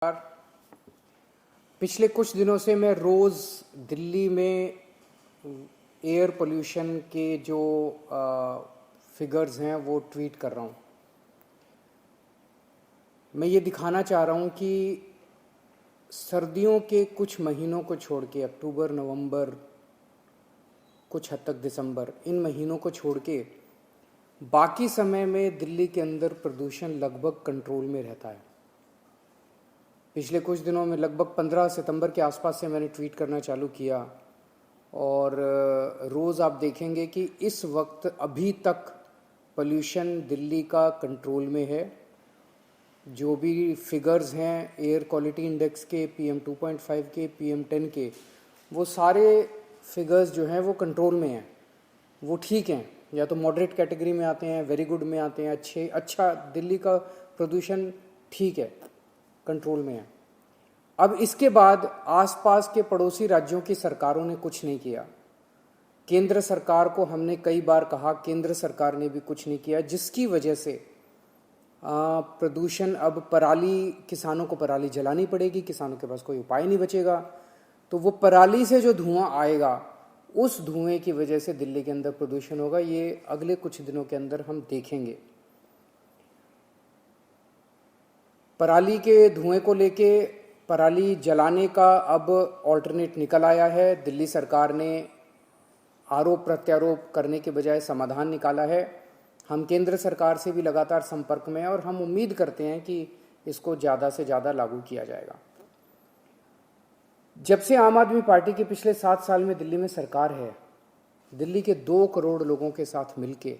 पिछले कुछ दिनों से मैं रोज़ दिल्ली में एयर पोल्यूशन के जो फिगर्स हैं वो ट्वीट कर रहा हूँ। मैं ये दिखाना चाह रहा हूँ कि सर्दियों के कुछ महीनों को छोड़ के अक्टूबर, नवंबर, कुछ हद तक दिसंबर, इन महीनों को छोड़ के बाकी समय में दिल्ली के अंदर प्रदूषण लगभग कंट्रोल में रहता है। पिछले कुछ दिनों में लगभग 15 सितंबर के आसपास से मैंने ट्वीट करना चालू किया और रोज़ आप देखेंगे कि इस वक्त अभी तक पोल्यूशन दिल्ली का कंट्रोल में है। जो भी फिगर्स हैं एयर क्वालिटी इंडेक्स के, PM 2.5 के, PM 10 के, वो सारे फिगर्स जो हैं वो कंट्रोल में हैं, वो ठीक हैं, या तो मॉडरेट कैटेगरी में आते हैं, वेरी गुड में आते हैं, अच्छा दिल्ली का प्रदूषण ठीक है, कंट्रोल में है। अब इसके बाद आसपास के पड़ोसी राज्यों की सरकारों ने कुछ नहीं किया। केंद्र सरकार को हमने कई बार कहा, केंद्र सरकार ने भी कुछ नहीं किया, जिसकी वजह से प्रदूषण अब किसानों को पराली जलानी पड़ेगी, किसानों के पास कोई उपाय नहीं बचेगा। तो वो पराली से जो धुआं आएगा, उस धुएं की वजह से दिल्ली के अंदर प्रदूषण होगा। ये अगले कुछ दिनों के अंदर हम देखेंगे। पराली के धुएं को लेके पराली जलाने का अब ऑल्टरनेट निकल आया है। दिल्ली सरकार ने आरोप प्रत्यारोप करने के बजाय समाधान निकाला है। हम केंद्र सरकार से भी लगातार संपर्क में हैं और हम उम्मीद करते हैं कि इसको ज़्यादा से ज़्यादा लागू किया जाएगा। जब से आम आदमी पार्टी की पिछले 7 साल में दिल्ली में सरकार है, दिल्ली के 2 करोड़ लोगों के साथ मिलके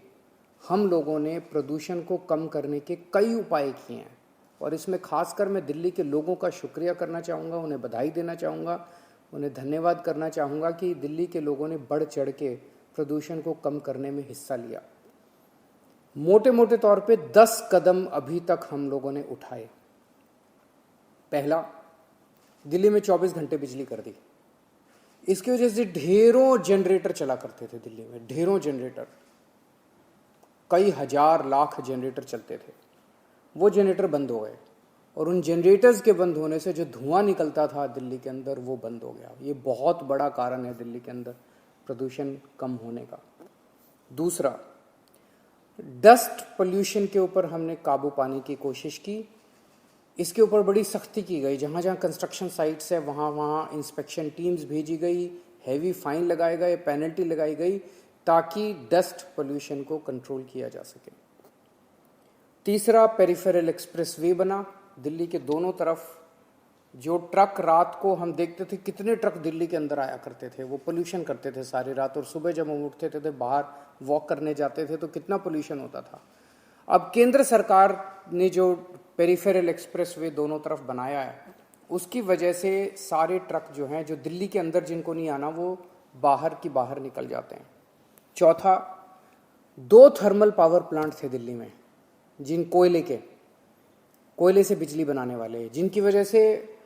हम लोगों ने प्रदूषण को कम करने के कई उपाय किए हैं और इसमें खासकर मैं दिल्ली के लोगों का शुक्रिया करना चाहूँगा, उन्हें बधाई देना चाहूँगा, उन्हें धन्यवाद करना चाहूँगा कि दिल्ली के लोगों ने बढ़ चढ़ के प्रदूषण को कम करने में हिस्सा लिया। मोटे मोटे तौर पे 10 कदम अभी तक हम लोगों ने उठाए। पहला, दिल्ली में 24 घंटे बिजली कर दी। इसकी वजह से ढेरों जनरेटर चला करते थे दिल्ली में, ढेरों जनरेटर, कई हजार लाख जनरेटर चलते थे, वो जनरेटर बंद हो गए और उन जनरेटर्स के बंद होने से जो धुआं निकलता था दिल्ली के अंदर वो बंद हो गया। ये बहुत बड़ा कारण है दिल्ली के अंदर प्रदूषण कम होने का। दूसरा, डस्ट पोल्यूशन के ऊपर हमने काबू पाने की कोशिश की। इसके ऊपर बड़ी सख्ती की गई। जहाँ जहाँ कंस्ट्रक्शन साइट्स है वहाँ इंस्पेक्शन टीम्स भेजी गई, हैवी फाइन लगाए गए, पेनल्टी लगाई गई, ताकि डस्ट पोल्यूशन को कंट्रोल किया जा सके। तीसरा, पेरिफेरल एक्सप्रेस वे बना। दिल्ली के दोनों तरफ जो ट्रक, रात को हम देखते थे कितने ट्रक दिल्ली के अंदर आया करते थे, वो पोल्यूशन करते थे सारी रात, और सुबह जब हम उठते थे बाहर वॉक करने जाते थे तो कितना पोल्यूशन होता था। अब केंद्र सरकार ने जो पेरिफेरल एक्सप्रेस वे दोनों तरफ बनाया है, उसकी वजह से सारे ट्रक जो हैं, जो दिल्ली के अंदर जिनको नहीं आना, वो बाहर निकल जाते हैं। चौथा, 2 थर्मल पावर प्लांट थे दिल्ली में, जिन कोयले से बिजली बनाने वाले, जिनकी वजह से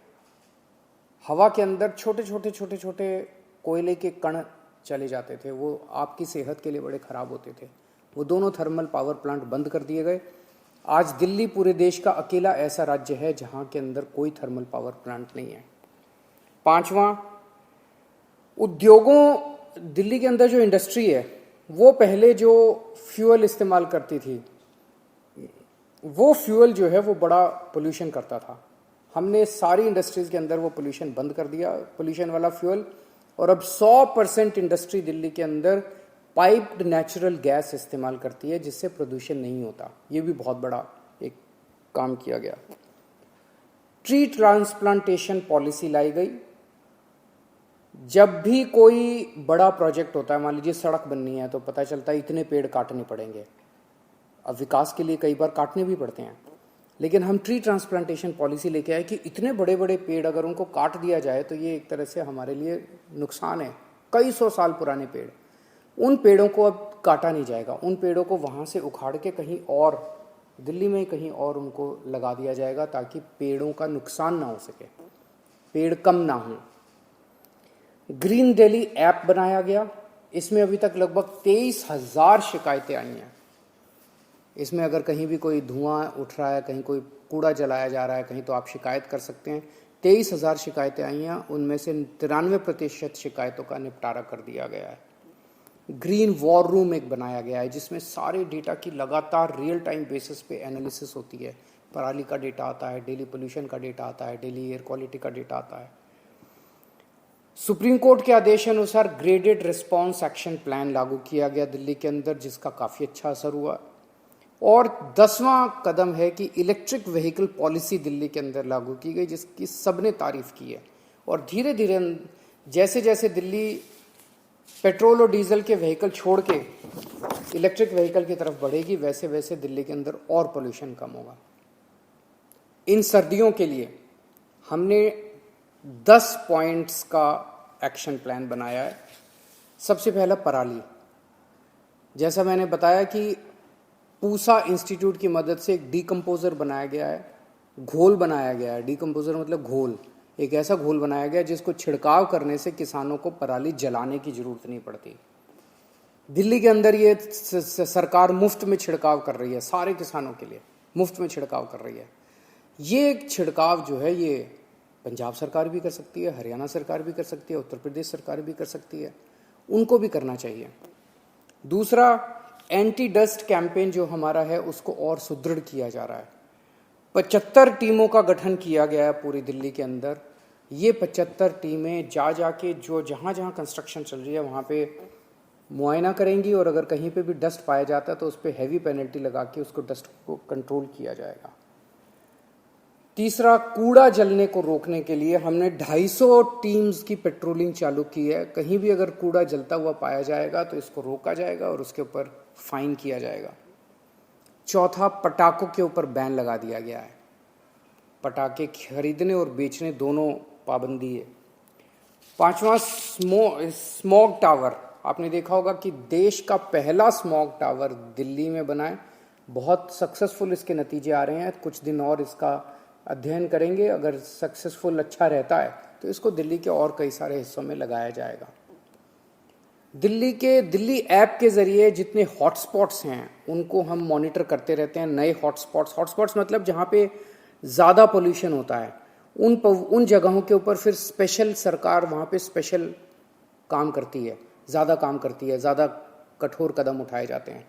हवा के अंदर छोटे छोटे कोयले के कण चले जाते थे, वो आपकी सेहत के लिए बड़े खराब होते थे। वो दोनों थर्मल पावर प्लांट बंद कर दिए गए। आज दिल्ली पूरे देश का अकेला ऐसा राज्य है जहां के अंदर कोई थर्मल पावर प्लांट नहीं है। पांचवा, उद्योगों, दिल्ली के अंदर जो इंडस्ट्री है वो पहले जो फ्यूल इस्तेमाल करती थी, वो फ्यूल जो है वो बड़ा पोल्यूशन करता था। हमने सारी इंडस्ट्रीज के अंदर वो पोल्यूशन बंद कर दिया, पोल्यूशन वाला फ्यूल, और अब 100% इंडस्ट्री दिल्ली के अंदर पाइप्ड नेचुरल गैस इस्तेमाल करती है, जिससे प्रदूषण नहीं होता। ये भी बहुत बड़ा एक काम किया गया। ट्री ट्रांसप्लांटेशन पॉलिसी लाई गई। जब भी कोई बड़ा प्रोजेक्ट होता है, मान लीजिए सड़क बननी है, तो पता चलता है इतने पेड़ काटने पड़ेंगे। अब विकास के लिए कई बार काटने भी पड़ते हैं, लेकिन हम ट्री ट्रांसप्लांटेशन पॉलिसी लेके आए कि इतने बड़े बड़े पेड़ अगर उनको काट दिया जाए तो ये एक तरह से हमारे लिए नुकसान है। कई 100 साल पुराने पेड़, उन पेड़ों को अब काटा नहीं जाएगा। उन पेड़ों को वहाँ से उखाड़ के कहीं और, दिल्ली में कहीं और उनको लगा दिया जाएगा, ताकि पेड़ों का नुकसान ना हो सके, पेड़ कम ना हो। ग्रीन दिल्ली ऐप बनाया गया। इसमें अभी तक लगभग 23,000 शिकायतें आई हैं। इसमें अगर कहीं भी कोई धुआं उठ रहा है, कहीं कोई कूड़ा जलाया जा रहा है कहीं, तो आप शिकायत कर सकते हैं। 23,000 शिकायतें आई हैं, उनमें से 93% शिकायतों का निपटारा कर दिया गया है। ग्रीन वॉर रूम एक बनाया गया है जिसमें सारे डेटा की लगातार रियल टाइम बेसिस पे एनालिसिस होती है। पराली का डेटा आता है, डेली पोल्यूशन का डेटा आता है, डेली एयर क्वालिटी का डेटा आता है। सुप्रीम कोर्ट के आदेश अनुसार ग्रेडेड रिस्पॉन्स एक्शन प्लान लागू किया गया दिल्ली के अंदर, जिसका काफ़ी अच्छा असर हुआ। और 10वां कदम है कि इलेक्ट्रिक व्हीकल पॉलिसी दिल्ली के अंदर लागू की गई, जिसकी सबने तारीफ की है। और धीरे धीरे जैसे जैसे दिल्ली पेट्रोल और डीजल के व्हीकल छोड़ के इलेक्ट्रिक व्हीकल की तरफ बढ़ेगी, वैसे वैसे दिल्ली के अंदर और पोल्यूशन कम होगा। इन सर्दियों के लिए हमने 10 पॉइंट्स का एक्शन प्लान बनाया है। सबसे पहला पराली। जैसा मैंने बताया कि पूसा इंस्टीट्यूट की मदद से एक डीकम्पोजर बनाया गया है, घोल बनाया गया है। डीकम्पोजर मतलब घोल, एक ऐसा घोल बनाया गया जिसको छिड़काव करने से किसानों को पराली जलाने की जरूरत नहीं पड़ती। दिल्ली के अंदर ये सरकार मुफ्त में छिड़काव कर रही है, सारे किसानों के लिए मुफ्त में छिड़काव कर रही है। ये छिड़काव जो है ये पंजाब सरकार भी कर सकती है, हरियाणा सरकार भी कर सकती है, उत्तर प्रदेश सरकार भी कर सकती है, उनको भी करना चाहिए। दूसरा, एंटी डस्ट कैंपेन जो हमारा है उसको और सुदृढ़ किया जा रहा है। 75 टीमों का गठन किया गया है पूरी दिल्ली के अंदर। ये 75 टीमें जाके जो जहाँ जहाँ कंस्ट्रक्शन चल रही है वहाँ पे मुआयना करेंगी, और अगर कहीं पे भी डस्ट पाया जाता है तो उस पर हैवी पेनल्टी लगा के उसको डस्ट को कंट्रोल किया जाएगा। तीसरा, कूड़ा जलने को रोकने के लिए हमने 250 टीम्स की पेट्रोलिंग चालू की है। कहीं भी अगर कूड़ा जलता हुआ पाया जाएगा तो इसको रोका जाएगा और उसके ऊपर फाइन किया जाएगा। चौथा, पटाखों के ऊपर बैन लगा दिया गया है। पटाखे खरीदने और बेचने दोनों पाबंदी है। पांचवा, स्मॉग टावर। आपने देखा होगा कि देश का पहला स्मॉग टावर दिल्ली में बना है। बहुत सक्सेसफुल इसके नतीजे आ रहे हैं। कुछ दिन और इसका अध्ययन करेंगे, अगर सक्सेसफुल अच्छा रहता है तो इसको दिल्ली के और कई सारे हिस्सों में लगाया जाएगा। दिल्ली ऐप के जरिए जितने हॉटस्पॉट्स हैं उनको हम मॉनिटर करते रहते हैं। नए हॉटस्पॉट्स मतलब जहाँ पे ज़्यादा पोल्यूशन होता है, उन जगहों के ऊपर फिर स्पेशल सरकार वहाँ पे स्पेशल काम करती है, ज़्यादा काम करती है, ज़्यादा कठोर कदम उठाए जाते हैं।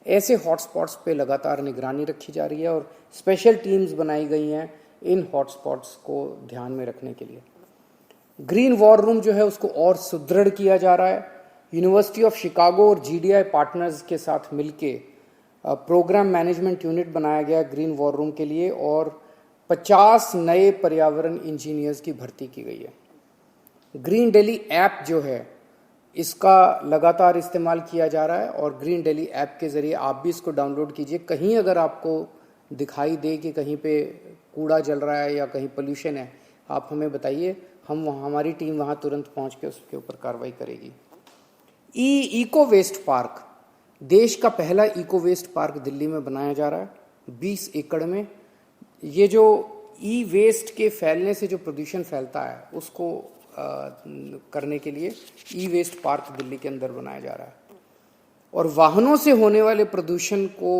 ऐसे हॉटस्पॉट्स पे लगातार निगरानी रखी जा रही है और स्पेशल टीम्स बनाई गई हैं इन हॉटस्पॉट्स को ध्यान में रखने के लिए। ग्रीन वॉर रूम जो है उसको और सुदृढ़ किया जा रहा है। यूनिवर्सिटी ऑफ शिकागो और जीडीआई पार्टनर्स के साथ मिलके प्रोग्राम मैनेजमेंट यूनिट बनाया गया ग्रीन वॉर रूम के लिए, और 50 नए पर्यावरण इंजीनियर्स की भर्ती की गई है। ग्रीन दिल्ली ऐप जो है इसका लगातार इस्तेमाल किया जा रहा है, और ग्रीन दिल्ली ऐप के ज़रिए आप भी इसको डाउनलोड कीजिए। कहीं अगर आपको दिखाई दे कि कहीं पे कूड़ा जल रहा है या कहीं पोल्यूशन है, आप हमें बताइए, हमारी टीम वहाँ तुरंत पहुँच के उसके ऊपर कार्रवाई करेगी। इको वेस्ट पार्क, देश का पहला इको वेस्ट पार्क दिल्ली में बनाया जा रहा है 20 एकड़ में। ये जो ई वेस्ट के फैलने से जो प्रदूषण फैलता है उसको करने के लिए ई वेस्ट पार्क दिल्ली के अंदर बनाया जा रहा है। और वाहनों से होने वाले प्रदूषण को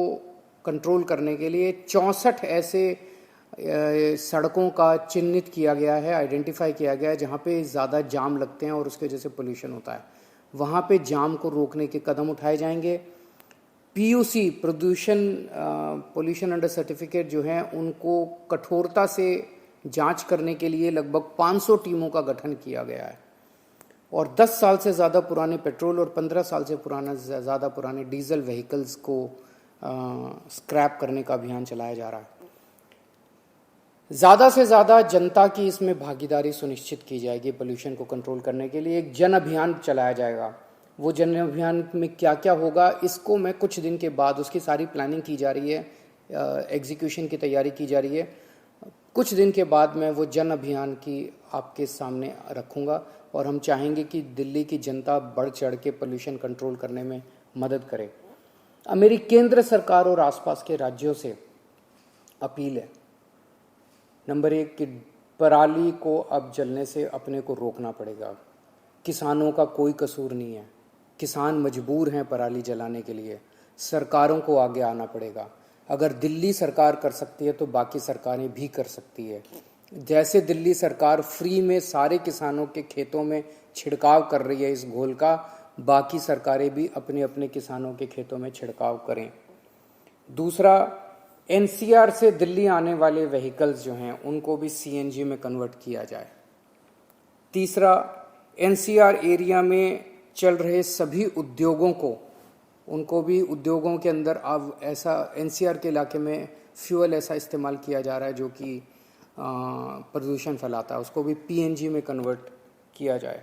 कंट्रोल करने के लिए 64 ऐसे सड़कों का चिन्हित किया गया है, आइडेंटिफाई किया गया है जहाँ पे ज़्यादा जाम लगते हैं और उसकी वजह से पोल्यूशन होता है। वहाँ पे जाम को रोकने के कदम उठाए जाएंगे। पीयूसी, पोल्यूशन अंडर सर्टिफिकेट जो हैं उनको कठोरता से जांच करने के लिए लगभग 500 टीमों का गठन किया गया है। और 10 साल से ज़्यादा पुराने पेट्रोल और 15 साल से ज़्यादा पुराने डीजल व्हीकल्स को स्क्रैप करने का अभियान चलाया जा रहा है। ज़्यादा से ज़्यादा जनता की इसमें भागीदारी सुनिश्चित की जाएगी। पोल्यूशन को कंट्रोल करने के लिए एक जन अभियान चलाया जाएगा। वो जन अभियान में क्या क्या होगा इसको मैं कुछ दिन के बाद, उसकी सारी प्लानिंग की जा रही है, एग्जीक्यूशन की तैयारी की जा रही है। कुछ दिन के बाद मैं वो जन अभियान की आपके सामने रखूँगा, और हम चाहेंगे कि दिल्ली की जनता बढ़ चढ़ के पोल्यूशन कंट्रोल करने में मदद करे। अब मेरी केंद्र सरकार और आसपास के राज्यों से अपील है, नंबर 1 कि पराली को अब जलने से अपने को रोकना पड़ेगा। किसानों का कोई कसूर नहीं है, किसान मजबूर हैं पराली जलाने के लिए। सरकारों को आगे आना पड़ेगा। अगर दिल्ली सरकार कर सकती है तो बाकी सरकारें भी कर सकती है। जैसे दिल्ली सरकार फ्री में सारे किसानों के खेतों में छिड़काव कर रही है इस घोल का, बाकी सरकारें भी अपने अपने किसानों के खेतों में छिड़काव करें। दूसरा, एनसीआर से दिल्ली आने वाले व्हीकल्स जो हैं उनको भी सीएनजी में कन्वर्ट किया जाए। तीसरा, एनसीआर एरिया में चल रहे सभी उद्योगों को, उनको भी उद्योगों के अंदर अब ऐसा एनसीआर के इलाके में फ्यूल ऐसा इस्तेमाल किया जा रहा है जो कि प्रदूषण फैलाता है, उसको भी पीएनजी में कन्वर्ट किया जाए।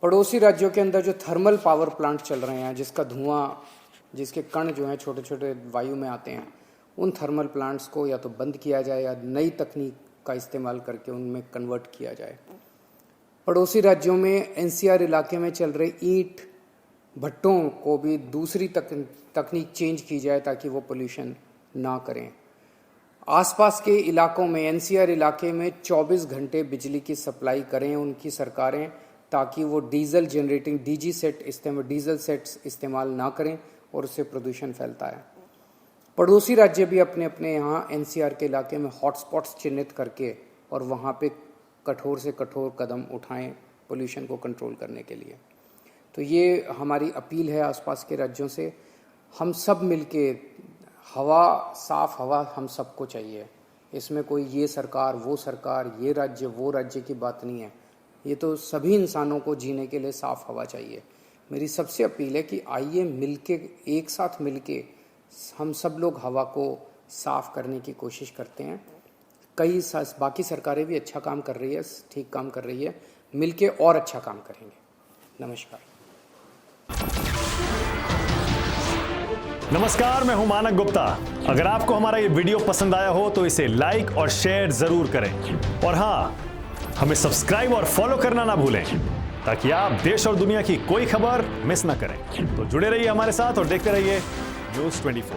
पड़ोसी राज्यों के अंदर जो थर्मल पावर प्लांट चल रहे हैं जिसका धुआं, जिसके कण जो हैं छोटे छोटे वायु में आते हैं, उन थर्मल प्लांट्स को या तो बंद किया जाए या नई तकनीक का इस्तेमाल करके उनमें कन्वर्ट किया जाए। पड़ोसी राज्यों में एनसीआर इलाके में चल रहे ईंट भट्टों को भी दूसरी तकनीक चेंज की जाए ताकि वो पोल्यूशन ना करें। आसपास के इलाकों में, एनसीआर इलाके में 24 घंटे बिजली की सप्लाई करें उनकी सरकारें, ताकि वो डीजल जनरेटिंग डीजल सेट्स इस्तेमाल ना करें और उससे प्रदूषण फैलता है। पड़ोसी राज्य भी अपने अपने यहाँ एनसीआर के इलाके में हॉटस्पॉट्स चिन्हित करके और वहाँ पे कठोर से कठोर कदम उठाएं पोल्यूशन को कंट्रोल करने के लिए। तो ये हमारी अपील है आसपास के राज्यों से। हम सब मिलके, हवा, साफ हवा हम सबको चाहिए। इसमें कोई ये सरकार, वो सरकार, ये राज्य, वो राज्य की बात नहीं है। ये तो सभी इंसानों को जीने के लिए साफ हवा चाहिए। मेरी सबसे अपील है कि आइए मिलके, एक साथ मिलके हम सब लोग हवा को साफ करने की कोशिश करते हैं। बाकी सरकारें भी अच्छा काम कर रही है, ठीक काम कर रही है, मिलके और अच्छा काम करेंगे। नमस्कार, मैं हूं मानक गुप्ता। अगर आपको हमारा ये वीडियो पसंद आया हो तो इसे लाइक और शेयर जरूर करें, और हाँ, हमें सब्सक्राइब और फॉलो करना ना भूलें ताकि आप देश और दुनिया की कोई खबर मिस ना करें। तो जुड़े रहिए हमारे साथ और देखते रहिए News 24।